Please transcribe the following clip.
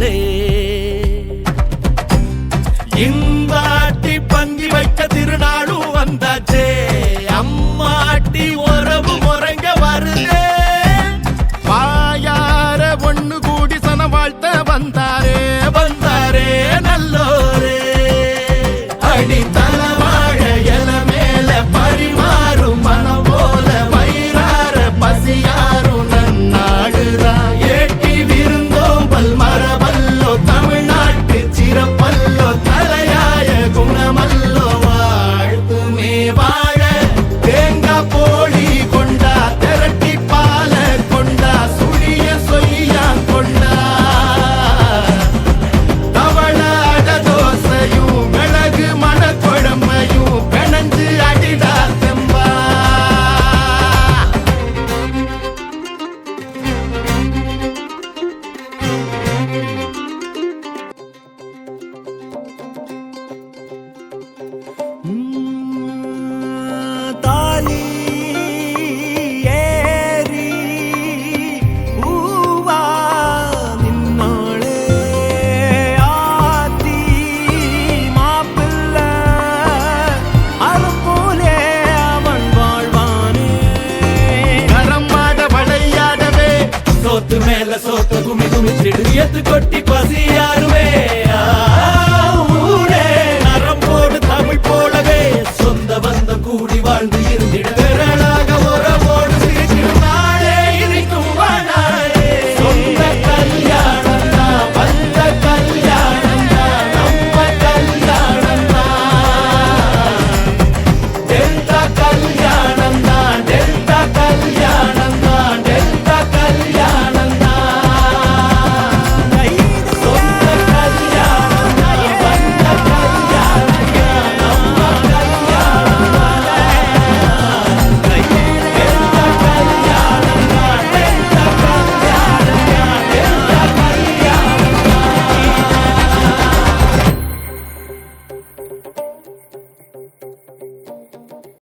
வந்தவளே இந்தாட்டி பங்கி வைக்க திருநாளும் வந்தாச்சே அம்மாட்டி உறவு முறைங்க வருதே வாயார ஒண்ணு கூடி சன வாழ்த்த வந்தாரே வந்தாரே நல்லோரே அடி தலவாழ எல மேல பரிமாறும் மனம் போல வயிறார பசியாரும் நன்னாடுதா ஏட்டி விருந்தோம்பல் மரபல்லோ தமிழ்நாட்டு சிறப்பல்லோ தலையாய குணமல்லோ வாழ்த்துமே வாழ தேங்கா போலி கொண்டா திரட்டி பால கொண்டா சுழிய சொய்யா கொண்டா தவள அட தோசையும் மிளகு மணக்குழம்பையும் பிணைஞ்சு அடிடா தெம்பா தாலி ஏறி பூவா நின்னோளே ஆத்தி மாப்பிள்ள அருப்போலே அவன் வாழ்வானே கரம்மாட வளையாடவே சோத்து மேல சோத்த குமி குமிச்சிடு எத்து கொட்டி பசியாருவே